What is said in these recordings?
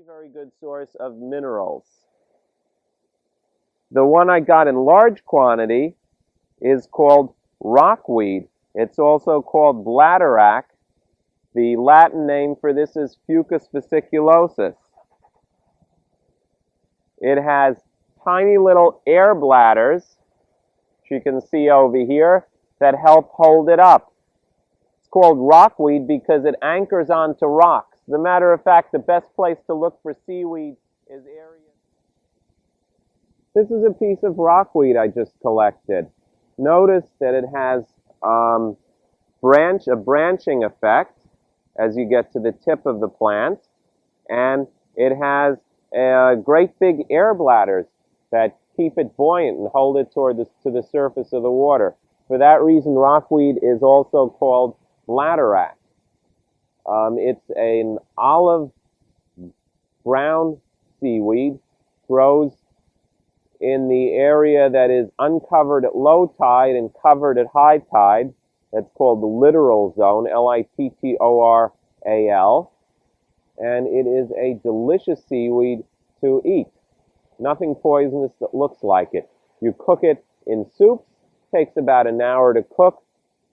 very good source of minerals. The one I got in large quantity is called rockweed. It's also called bladderwrack. The Latin name for this is Fucus vesiculosus. It has tiny little air bladders, which you can see over here, that help hold it up. It's called rockweed because it anchors onto rocks. As a matter of fact, the best place to look for seaweed is areas. This is a piece of rockweed I just collected. Notice that it has a branching effect as you get to the tip of the plant, and it has great big air bladders that keep it buoyant and hold it to the surface of the water. For that reason, rockweed is also called bladderwrack. It's an olive brown seaweed, grows in the area that is uncovered at low tide and covered at high tide. That's called the littoral zone, Littoral. And it is a delicious seaweed to eat. Nothing poisonous that looks like it. You cook it in soups, takes about an hour to cook,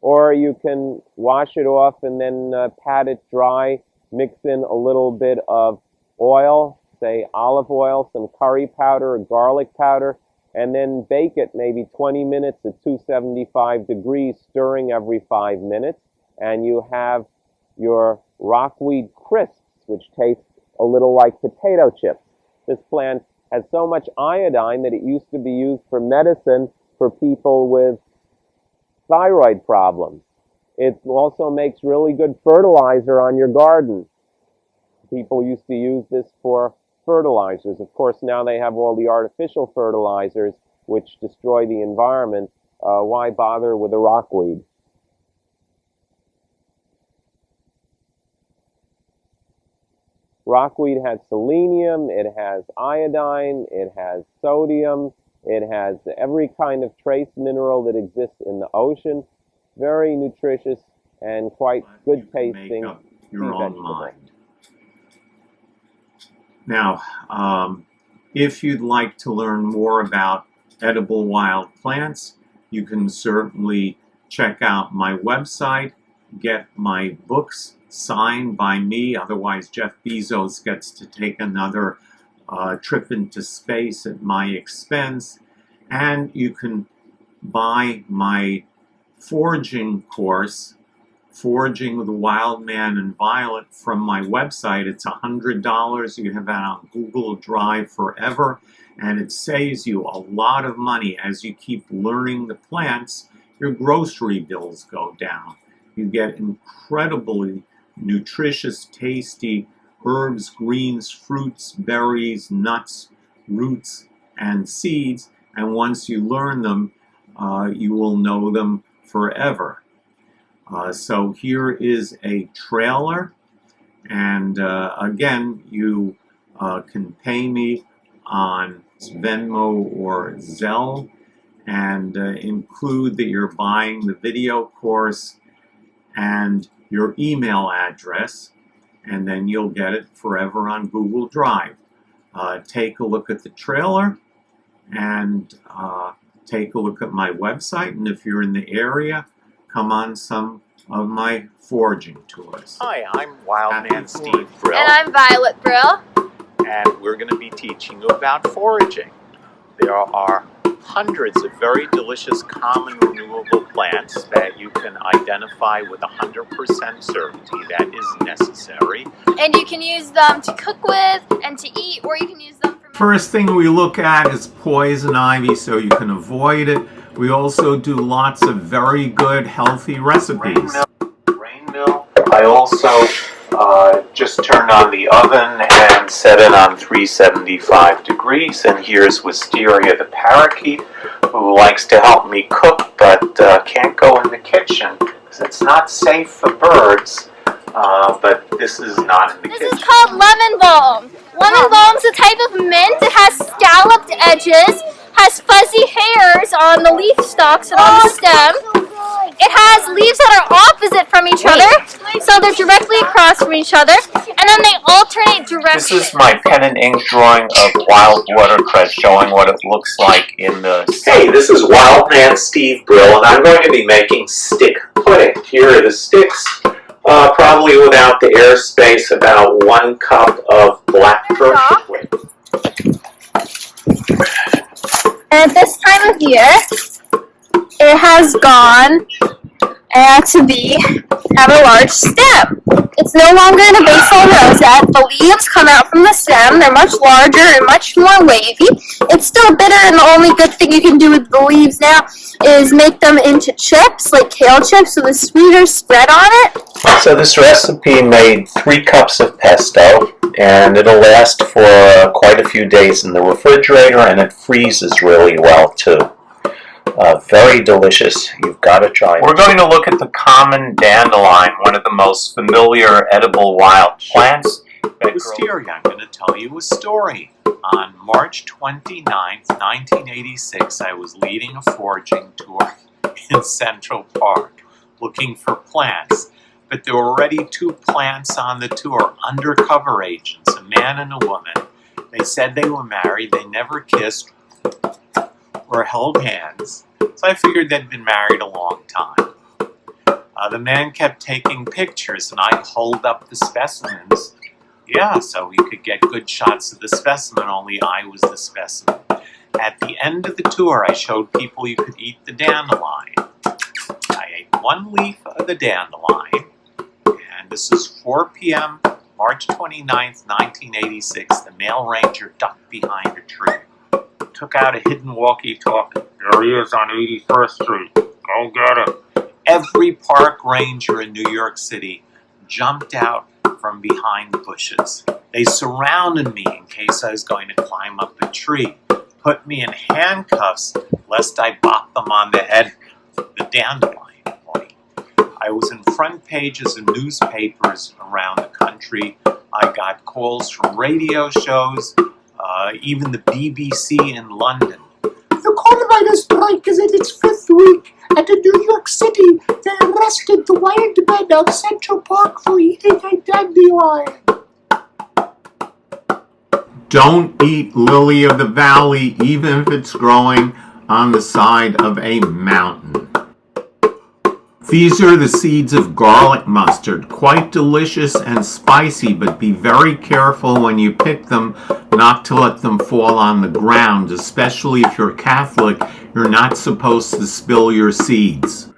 or you can wash it off and then pat it dry, mix in a little bit of oil, say olive oil, some curry powder or garlic powder, and then bake it maybe 20 minutes at 275 degrees, stirring every 5 minutes, and you have your rockweed crisps, which taste a little like potato chips. This plant has so much iodine that it used to be used for medicine for people with thyroid problems. It also makes really good fertilizer on your garden. People used to use this for fertilizers. Of course, now they have all the artificial fertilizers which destroy the environment. Why bother with a rockweed? Rockweed has selenium, it has iodine, it has sodium, it has every kind of trace mineral that exists in the ocean. Very nutritious and quite good tasting sea vegetable. Now, if you'd like to learn more about edible wild plants, you can certainly check out my website, get my books signed by me. Otherwise, Jeff Bezos gets to take another trip into space at my expense. And you can buy my foraging course, Foraging with the Wild Man and Violet, from my website. It's $100. You have that on Google Drive forever, and it saves you a lot of money. As you keep learning the plants, your grocery bills go down. You get incredibly nutritious, tasty herbs, greens, fruits, berries, nuts, roots, and seeds. And once you learn them, you will know them forever. So here is a trailer, and again, you can pay me on Venmo or Zelle, and include that you're buying the video course and your email address, and then you'll get it forever on Google Drive. Take a look at the trailer, and take a look at my website, and if you're in the area, come on some of my foraging tours. Hi, I'm Wildman Steve Brill. And I'm Violet Brill. And we're going to be teaching you about foraging. There are hundreds of very delicious common renewable plants that you can identify with 100% certainty that is necessary. And you can use them to cook with and to eat, or you can use them for... First thing we look at is poison ivy, so you can avoid it. We also do lots of very good, healthy recipes. Rain mill. I also just turned on the oven and set it on 375 degrees. And here's Wisteria the parakeet, who likes to help me cook, but can't go in the kitchen because it's not safe for birds. But this is not in the kitchen. This is called lemon balm. Lemon balm's a type of mint. It has scalloped edges, has fuzzy hairs on the leaf stalks and on the stem. it has leaves that are opposite from each other, so they're directly across from each other, and then they alternate directions. This is my pen and ink drawing of wild watercress, showing what it looks like in the... Hey, this is Wild Man Steve Brill, and I'm going to be making stick pudding. Here are the sticks, probably without the airspace, about 1 cup of black birch wood. And at this time of year, it has gone to have a large stem. It's no longer in a basal rosette. The leaves come out from the stem. They're much larger and much more wavy. It's still bitter, and the only good thing you can do with the leaves now is make them into chips, like kale chips, with a sweeter spread on it. So this recipe made 3 cups of pesto, and it'll last for quite a few days in the refrigerator, and it freezes really well too. Very delicious. You've got to try it. We're going to look at the common dandelion, one of the most familiar edible wild plants. Wisteria, I'm going to tell you a story. On March 29th, 1986, I was leading a foraging tour in Central Park looking for plants. But there were already 2 plants on the tour, undercover agents, a man and a woman. They said they were married, they never kissed or held hands, so I figured they'd been married a long time. The man kept taking pictures, and I hold up the specimens. Yeah, so you could get good shots of the specimen, only I was the specimen. At the end of the tour, I showed people you could eat the dandelion. I ate 1 leaf of the dandelion, and this is 4 p.m., March 29th, 1986. The male ranger ducked behind a tree. Took out a hidden walkie-talkie. There he is on 81st Street. Go get him. Every park ranger in New York City jumped out from behind the bushes. They surrounded me in case I was going to climb up a tree. Put me in handcuffs lest I bop them on the head with the dandelion point. I was in front pages of newspapers around the country. I got calls from radio shows, even the BBC in London. The coronavirus strike is in its 5th week, and in New York City, they arrested the wild men of Central Park for eating a dandelion. Don't eat lily of the valley, even if it's growing on the side of a mountain. These are the seeds of garlic mustard, quite delicious and spicy, but be very careful when you pick them not to let them fall on the ground, especially if you're Catholic. You're not supposed to spill your seeds.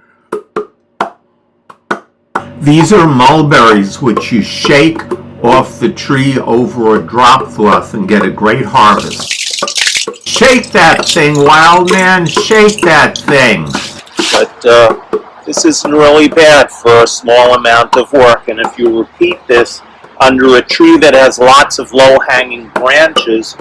These are mulberries, which you shake off the tree over a drop cloth and get a great harvest. Shake that thing, wild man, shake that thing. But this isn't really bad for a small amount of work, and if you repeat this under a tree that has lots of low-hanging branches,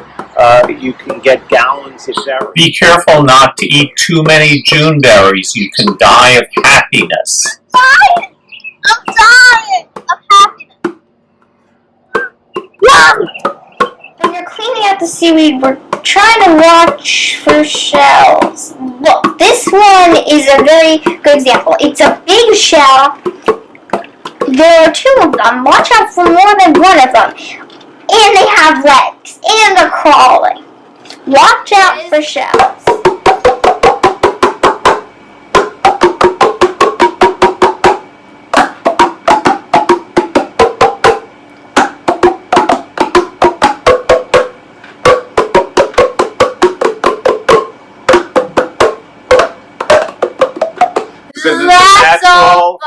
you can get gallons of berries. Be careful not to eat too many June berries. You can die of happiness. I'm dying of happiness. When you're cleaning out the seaweed, we're trying to watch for shells. Look, this one is a very good example. It's a big shell. There are 2 of them. Watch out for more than one of them. And they have legs. And they're crawling. Watch out for shells. That's all.